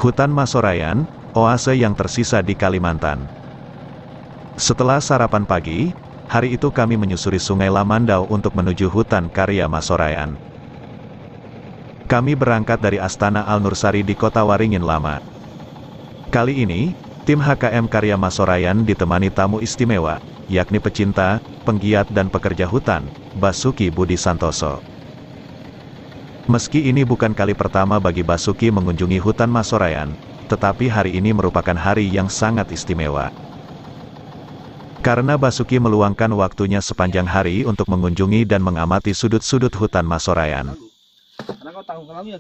Hutan Masorayan, oase yang tersisa di Kalimantan. Setelah sarapan pagi, hari itu kami menyusuri Sungai Lamandau untuk menuju hutan karya Masorayan. Kami berangkat dari Astana Al-Nursari di Kota Waringin Lama. Kali ini, tim HKM Karya Masorayan ditemani tamu istimewa, yakni pecinta, penggiat dan pekerja hutan, Basuki Budi Santoso. Meski ini bukan kali pertama bagi Basuki mengunjungi hutan Masorayan, tetapi hari ini merupakan hari yang sangat istimewa. Karena Basuki meluangkan waktunya sepanjang hari untuk mengunjungi dan mengamati sudut-sudut hutan Masorayan.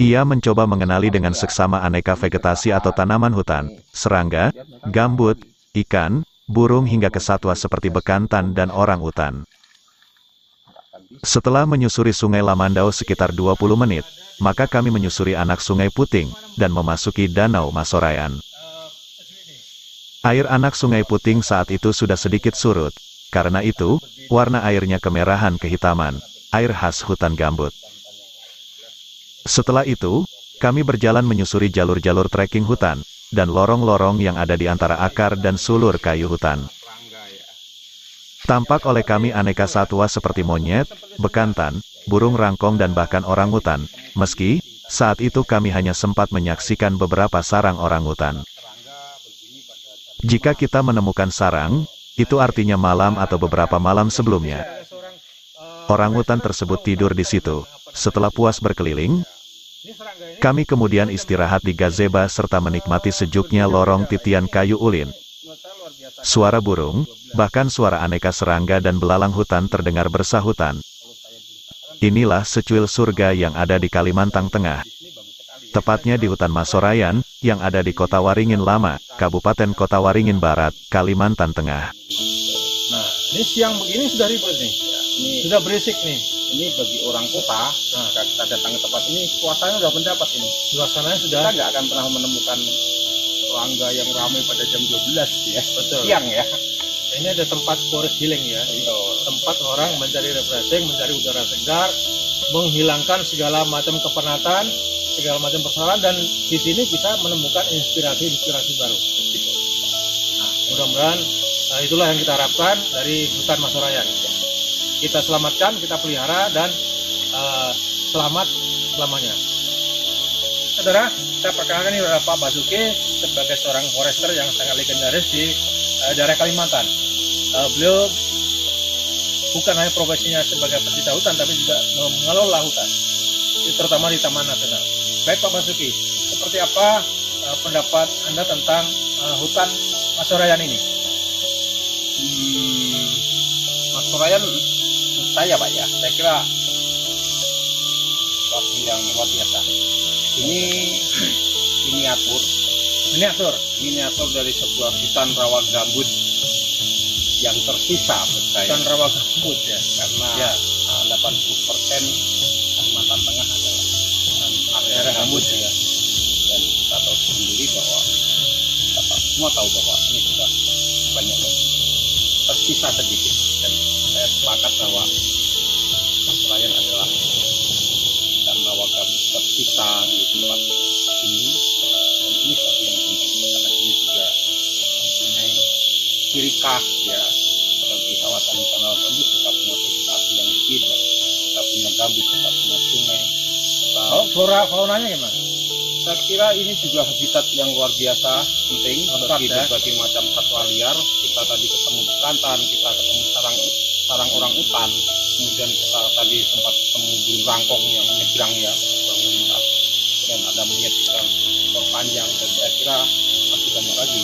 Ia mencoba mengenali dengan seksama aneka vegetasi atau tanaman hutan, serangga, gambut, ikan, burung hingga ke satwa seperti bekantan dan orang-utan. Setelah menyusuri Sungai Lamandau sekitar 20 menit, maka kami menyusuri anak Sungai Puting, dan memasuki Danau Masorayan. Air anak Sungai Puting saat itu sudah sedikit surut, karena itu, warna airnya kemerahan kehitaman, air khas hutan gambut. Setelah itu, kami berjalan menyusuri jalur-jalur trekking hutan, dan lorong-lorong yang ada di antara akar dan sulur kayu hutan. Tampak oleh kami aneka satwa seperti monyet, bekantan, burung rangkong dan bahkan orangutan, meski, saat itu kami hanya sempat menyaksikan beberapa sarang orangutan. Jika kita menemukan sarang, itu artinya malam atau beberapa malam sebelumnya. Orangutan tersebut tidur di situ. Setelah puas berkeliling, kami kemudian istirahat di gazebo serta menikmati sejuknya lorong titian kayu ulin. Suara burung, bahkan suara aneka serangga dan belalang hutan terdengar bersahutan. Inilah secuil surga yang ada di Kalimantan Tengah. Tepatnya di hutan Masorayan, yang ada di Kota Waringin Lama, Kabupaten Kota Waringin Barat, Kalimantan Tengah. Nah, ini siang begini sudah ribet nih. Sudah berisik nih. Ini bagi orang kota, kita datang ke tempat ini, suasananya sudah mendapat ini. Suasananya sudah. Kita nggak akan pernah menemukan serangga yang ramai pada jam 12 ya. Betul. Siang ya. Ini ada tempat forest healing ya. Tempat orang mencari refreshing, mencari udara segar, menghilangkan segala macam kepenatan, segala macam persoalan, dan di sini kita menemukan inspirasi baru. Gitu. Nah, mudah-mudahan itulah yang kita harapkan dari hutan Masorayan. Kita selamatkan, kita pelihara, dan selamat selamanya. Saudara, saya perkenalkan ini adalah Pak Basuki sebagai seorang forester yang sangat legendaris di daerah Kalimantan. Beliau bukan hanya profesinya sebagai pecinta hutan, tapi juga mengelola hutan, terutama di Taman Nasional. Baik Pak Basuki, seperti apa pendapat Anda tentang hutan Masorayan ini? Masorayan, saya Pak ya, saya kira sesuatu yang luar biasa. Ini miniatur dari sebuah hutan rawa gambut yang tersisa menurut saya. Hutan rawa gambut ya, karena ya. 80% Kalimantan Tengah adalah area gambut ya. Dan kita tahu sendiri bahwa semua tahu bahwa ini sudah banyak tersisa sedikit, dan saya sepakat bahwa Masorayan adalah hutan rawa gambut tersisa di tempat ini, dan ini suatu yang penting karena ini juga mempunyai ciri khas ya. Bagi kawasan hutan rawa gambut kita punya vegetasi yang berbeda, kita punya gambut, kita punya sungai. Flora faunanya gimana? Saya kira ini juga habitat yang luar biasa penting bagi berbagai macam satwa liar. Kita tadi ketemu bekantan, kita ketemu sarang orang utan, kemudian kita tadi sempat ketemu burung rangkong yang menyeberang ya, dan ada monyet yang terpanjang, dan saya kira masih banyak lagi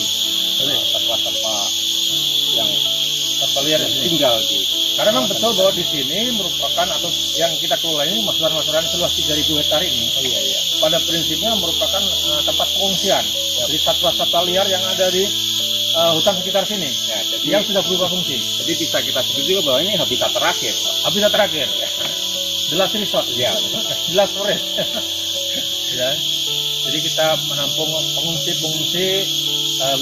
satwa-satwa yang Satwa liar tinggal di. Karena memang betul bahwa di sini merupakan, atau yang kita kelola ini, Masorayan seluas 3.000 hektar ini, Iya. pada prinsipnya merupakan tempat pengungsian dari satwa-satwa liar yang ada di hutan sekitar sini, Ya, jadi yang sudah berubah fungsi. Jadi bisa kita sebut juga bahwa ini habitat terakhir. Habitat terakhir, ya. The last resort, Ya. The last forest. Ya. Jadi kita menampung pengungsi-pengungsi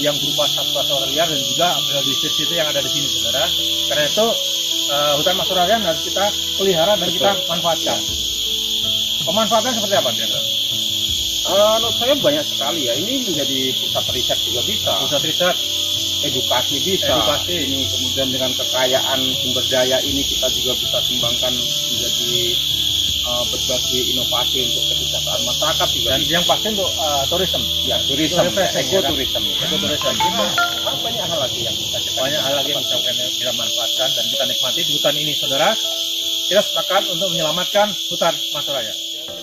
yang berupa satwa-satwa liar dan juga biodiversitas yang ada di sini, saudara. Karena itu hutan Masorayan harus kita pelihara dan kita manfaatkan. Pemanfaatan seperti apa, Jenderal? Menurut saya banyak sekali ya. Ini menjadi pusat riset juga bisa. Pusat riset, Edukasi bisa. Ini kemudian dengan kekayaan sumber daya ini kita juga bisa kembangkan menjadi berbagai inovasi untuk kesejahteraan masyarakat juga. dan yang pasti untuk tourism. Ya, turisme, ekoturisme. Ekoturism. Banyak hal lagi yang bisa kita Banyak hal lagi yang kita manfaatkan dan kita nikmati di hutan ini, saudara. Kita sepakat untuk menyelamatkan hutan Masoraya.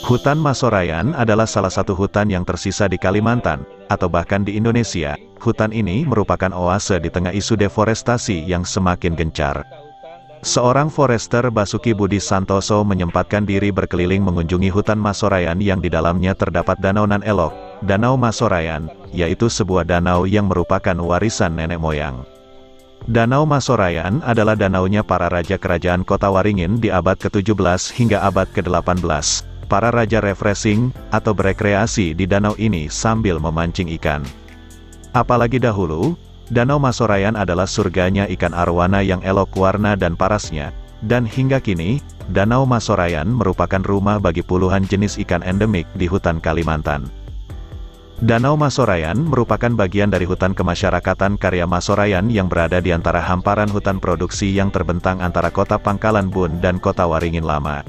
Hutan Masorayan adalah salah satu hutan yang tersisa di Kalimantan, atau bahkan di Indonesia. Hutan ini merupakan oase di tengah isu deforestasi yang semakin gencar. Seorang forester Basuki Budi Santoso menyempatkan diri berkeliling mengunjungi hutan Masorayan yang di dalamnya terdapat Danau Nan Elok, Danau Masorayan, yaitu sebuah danau yang merupakan warisan nenek moyang. Danau Masorayan adalah danaunya para raja kerajaan Kota Waringin di abad ke-17 hingga abad ke-18. Para raja refreshing, atau berekreasi di danau ini sambil memancing ikan. Apalagi dahulu, Danau Masorayan adalah surganya ikan arwana yang elok warna dan parasnya, dan hingga kini, Danau Masorayan merupakan rumah bagi puluhan jenis ikan endemik di hutan Kalimantan. Danau Masorayan merupakan bagian dari hutan kemasyarakatan karya Masorayan yang berada di antara hamparan hutan produksi yang terbentang antara kota Pangkalan Bun dan kota Waringin Lama.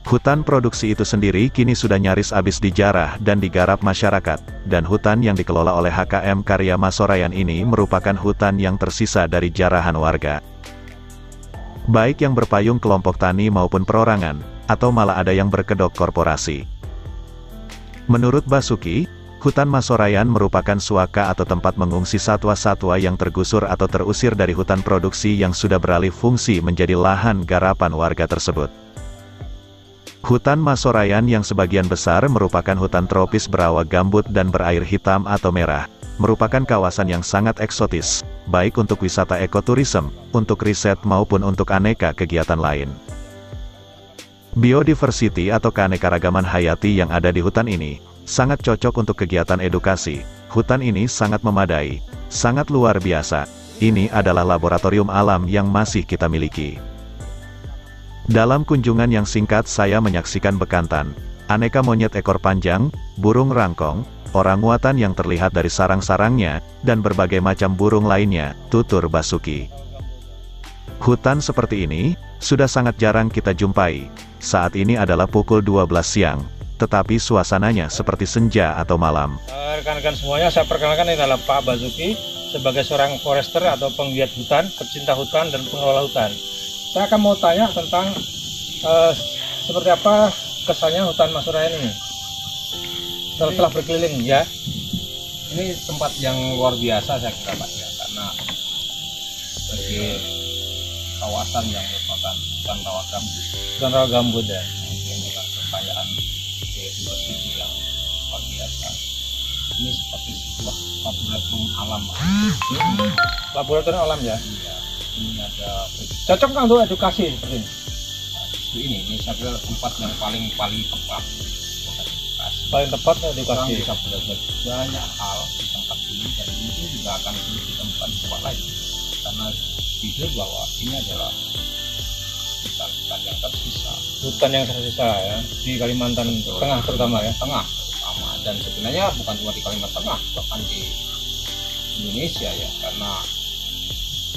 Hutan produksi itu sendiri kini sudah nyaris habis dijarah dan digarap masyarakat, dan hutan yang dikelola oleh HKM Karya Masorayan ini merupakan hutan yang tersisa dari jarahan warga. Baik yang berpayung kelompok tani maupun perorangan, atau malah ada yang berkedok korporasi. Menurut Basuki, hutan Masorayan merupakan suaka atau tempat mengungsi satwa-satwa yang tergusur atau terusir dari hutan produksi yang sudah beralih fungsi menjadi lahan garapan warga tersebut. Hutan Masorayan yang sebagian besar merupakan hutan tropis berawa gambut dan berair hitam atau merah, merupakan kawasan yang sangat eksotis, baik untuk wisata ekoturism, untuk riset maupun untuk aneka kegiatan lain. Biodiversity atau keanekaragaman hayati yang ada di hutan ini, sangat cocok untuk kegiatan edukasi. Hutan ini sangat memadai, sangat luar biasa. Ini adalah laboratorium alam yang masih kita miliki. Dalam kunjungan yang singkat saya menyaksikan bekantan, aneka monyet ekor panjang, burung rangkong, orangutan yang terlihat dari sarang-sarangnya, dan berbagai macam burung lainnya, tutur Basuki. Hutan seperti ini, sudah sangat jarang kita jumpai. Saat ini adalah pukul 12 siang, tetapi suasananya seperti senja atau malam. Rekan-rekan semuanya, saya perkenalkan ini adalah Pak Basuki, sebagai seorang forester atau penggiat hutan, pecinta hutan, dan pengelola hutan. Saya akan mau tanya tentang seperti apa kesannya hutan Masorayan ini setelah berkeliling ya. Ini tempat yang luar biasa saya kira Pak ya, karena sebagai kawasan yang merupakan hutan rawa gambut ya, dengan kekayaan biodiversity yang luar biasa. Ini seperti sebuah laboratorium alam. Laboratorium alam ya. Iya. Ini ada cocok nggak untuk edukasi seperti ini? Ini saya kira tempat yang paling tepat. Paling tepat edukasi. Orang bisa belajar banyak hal di tempat ini dan mungkin juga akan sulit ditemukan di tempat lain. Karena jujur bahwa ini adalah hutan yang tersisa. Hutan yang tersisa ya di Kalimantan Tengah terutama ya. Tengah terutama, dan sebenarnya bukan cuma di Kalimantan Tengah, bahkan di Indonesia ya, karena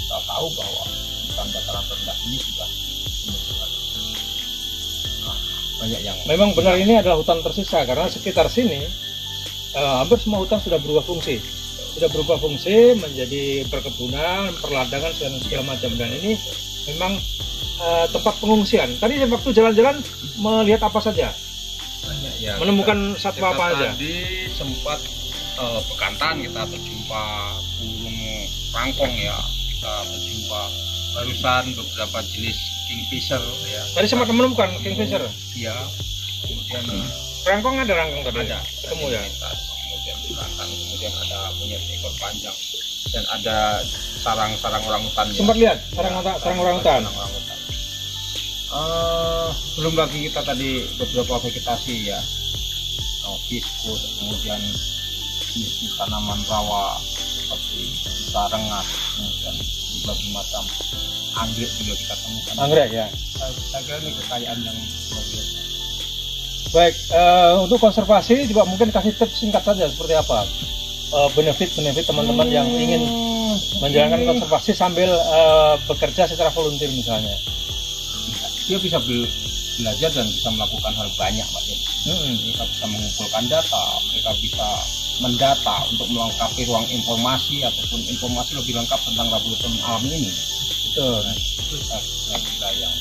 kita tahu bahwa hutan dataran rendah ini sudah banyak yang memang benar ini adalah hutan tersisa karena sekitar sini hampir semua hutan sudah berubah fungsi menjadi perkebunan, perladangan dan segala macam, dan ini memang tempat pengungsian. Tadi waktu jalan-jalan melihat apa saja? Banyak ya. Menemukan satwa apa aja? Tadi sempat bekantan, kita berjumpa burung rangkong ya. Kita berjumpa barusan beberapa jenis kingfisher ya. Tadi sempat menemukan kingfisher? Iya. Kemudian rangkong ada tadi? Ada. Ketemu ya? Kemudian bekantan, kemudian ada monyet ekor panjang dan ada sarang-sarang orangutan. Sempat lihat sarang orangutan. Belum lagi kita tadi beberapa vegetasi ya. Viscus, kemudian jenis tanaman rawa seperti sarengat, kemudian berbagai macam anggrek juga kita temukan. Anggrek ya. Saya kira ini kekayaan yang luar biasa. Baik, untuk konservasi juga mungkin kasih tips singkat saja seperti apa benefit teman-teman yang ingin menjalankan konservasi sambil bekerja secara volunteer misalnya. Dia bisa belajar dan bisa melakukan hal banyak, Pak. Mereka bisa mengumpulkan data, mereka bisa mendata untuk melengkapi ruang informasi ataupun informasi lebih lengkap tentang laboratorium alam ini. Betul. Itu saya kira yang